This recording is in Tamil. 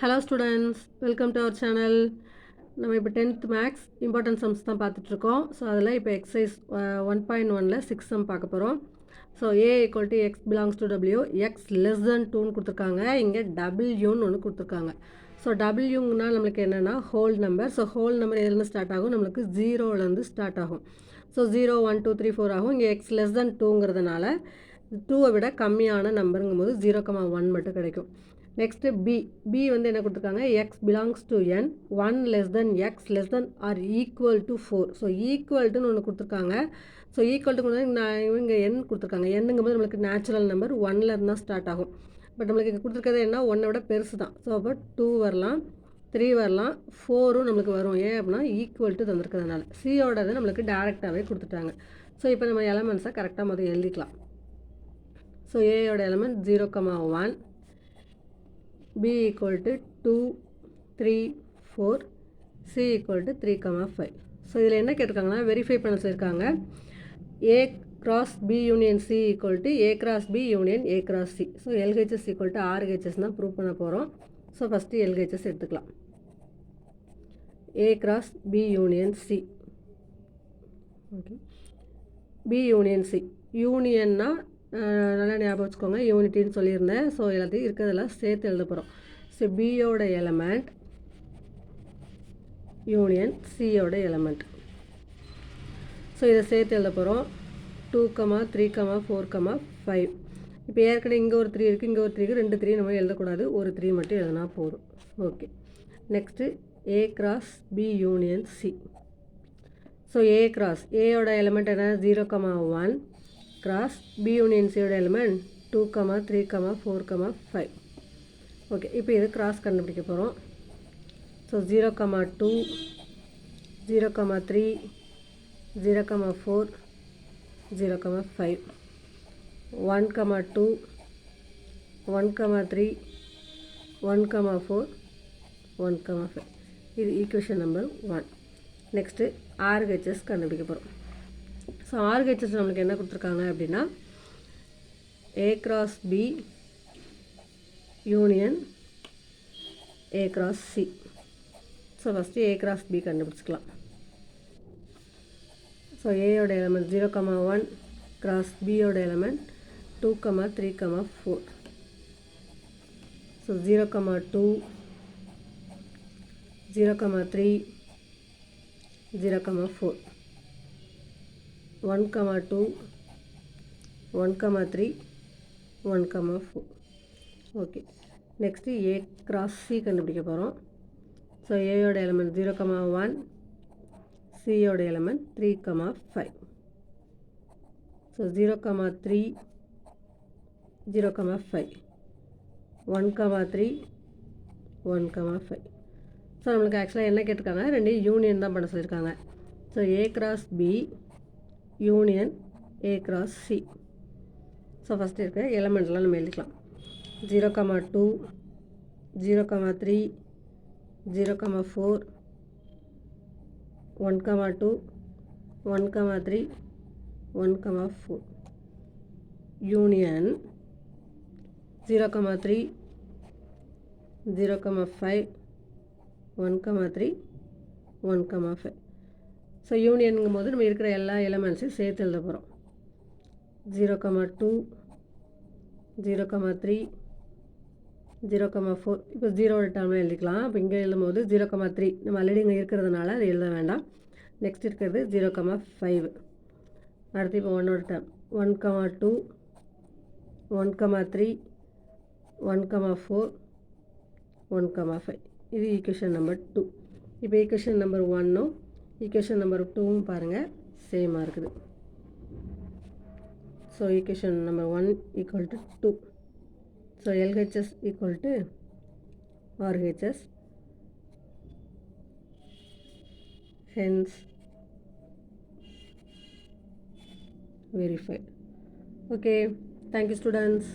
Hello students, welcome to our channel. நம்ம இப்போ 10th மேக்ஸ் இம்பார்ட்டன்ட் சம்ஸ் தான் பார்த்துட்ருக்கோம். ஸோ அதில் இப்போ எக்ஸசைஸ் 1.1ல் 6 சம் பார்க்க போகிறோம். So A equal to x belongs to W x less than 2ன்னு கொடுத்துருக்காங்க. இங்கே டபிள்யூன்னு ஒன்று கொடுத்துருக்காங்க. ஸோ டபிள்யூங்கன்னா நம்மளுக்கு என்னென்னா whole number. So whole number எதுலேருந்து ஸ்டார்ட் ஆகும்? நம்மளுக்கு ஜீரோலேருந்து ஸ்டார்ட் ஆகும். ஸோ 0 1 2 3 4 ஆகும். இங்கே எக்ஸ் லெஸ் தென் 2ங்கிறதுனால 2வை விட கம்மியான நம்பருங்கும் போது 0,1 மட்டும் கிடைக்கும். நெக்ஸ்ட்டு பி வந்து என்ன கொடுத்துருக்காங்க? X belongs to N 1 less than x less than or equal to 4. So ஈக்குவல்ட்டுன்னு ஒன்று கொடுத்துருக்காங்க. ஸோ ஈக்குவல்ட்டு நான் இவங்க என் கொடுத்துருக்காங்க. என்னுங்கும் போது நம்மளுக்கு நேச்சுரல் நம்பர் 1லேருந்து தான் ஸ்டார்ட் ஆகும். பட் நம்மளுக்கு இங்கே கொடுத்துருக்கிறது என்ன? 1 விட பெருசு தான். ஸோ அப்போ 2 வரலாம், 3 வரலாம், 4ம் நம்மளுக்கு வரும். ஏன் அப்படின்னா ஈக்குவல் டு தந்திருக்கிறதுனால. சியோடது நம்மளுக்கு டேரெக்டாகவே கொடுத்துட்டாங்க. ஸோ இப்போ நம்ம எலமெண்ட்ஸை கரெக்டாக முதல் எழுதிக்கலாம். ஸோ ஏயோட element 0,1, B equal to 2, 3, 4, C equal to 3,5. So இதில் என்ன கேட்டிருக்காங்கன்னா வெரிஃபை பண்ண சொல்லியிருக்காங்க. A cross B union C equal to A cross B union A cross C. So LHS equal to RHS தான் ப்ரூவ் பண்ண போகிறோம். ஸோ ஃபஸ்ட்டு LHS எடுத்துக்கலாம். A cross B union C. Okay, B union C. யூனியன்னா நல்லா ஞாபகம் வச்சுக்கோங்க, யூனிட்டின்னு சொல்லியிருந்தேன். ஸோ எல்லாத்தையும் இருக்கிறதெல்லாம் சேர்த்து எழுத போகிறோம். ஸோ பியோட எலமெண்ட் யூனியன் சியோட எலமெண்ட். ஸோ இதை சேர்த்து எழுத போகிறோம். 2, 3, 4, 5. இப்போ ஏற்கனவே இங்கே ஒரு 3 இருக்குது, இங்கே ஒரு 3 இருக்குது. 2 3 நம்ம எழுதக்கூடாது, ஒரு 3 மட்டும் எழுதினா போதும். Okay, next A cross B union C. So A cross ஏயோட எலமெண்ட் என்ன? 0,1 கிராஸ் பி யூனியன் சியோட எலிமெண்ட் 2, 3, 4, 5. ஓகே, இப்போ இது கிராஸ் கண்டுபிடிக்க போகிறோம். ஸோ 0,2, 0,3, 0,4, 0,5, 1,2, 1,3, 1,4, 1,5. இது ஈக்குவேஷன் நம்பர் 1. நெக்ஸ்ட்டு RHS கண்டுபிடிக்க போகிறோம். ஸோ RHS நம்மளுக்கு என்ன கொடுத்துருக்காங்க அப்படின்னா A cross B union A cross C. So first A cross B கண்டுபிடிச்சிக்கலாம். ஸோ ஏயோட எலமெண்ட் 0,1 கிராஸ் பியோட element 2, 3, 4. So 0,2, 0,3, 0,4, 1,2, 1,3, 1,4. Okay, next A cross C கண்டுபிடிக்க போகிறோம். ஸோ ஏயோட எலமெண்ட் 0,1, சியோட எலமெண்ட் 3,5. ஸோ 0,3, 0,5, 1,3, 1,5. ஸோ நம்மளுக்கு ஆக்சுவலாக என்ன கேட்டிருக்காங்க? 2 யூனியன் தான் பண்ண சொல்லியிருக்காங்க. So A cross B union A cross C. So first இருக்க எலமெண்ட்லாம் நம்ம எழுதிக்கலாம். 0,2, 0,3, 0,4, 1,2, 1,3, 1,4 யூனியன் 0,3, 0,5, 1,3, 1,5. ஸோ யூனியனுங்கும் போது நம்ம இருக்கிற எல்லா எலமெண்ட்ஸையும் சேர்த்து எழுத போகிறோம். 0,2, 0,3, 0,4. இப்போ 0 டேர்மில் எழுதிக்கலாம். அப்போ இங்கே எழுதும் போது 0,3 நம்ம ஆல்ரெடி இங்கே இருக்கிறதுனால அது எழுத வேண்டாம். நெக்ஸ்ட் இருக்கிறது 0,5. அடுத்து இப்போ 1 டேர்ம் 1,2, 1,3, 1,4, 1,5. இது ஈக்குவேஷன் நம்பர் 2. இப்போ ஈக்குவேஷன் நம்பர் 1ம் ஈக்குவேஷன் நம்பர் 2வும் பாருங்கள் சேமாக இருக்குது. So equation number 1 equal to 2. So LHS equal to RHS. hence verified. Okay, thank you students.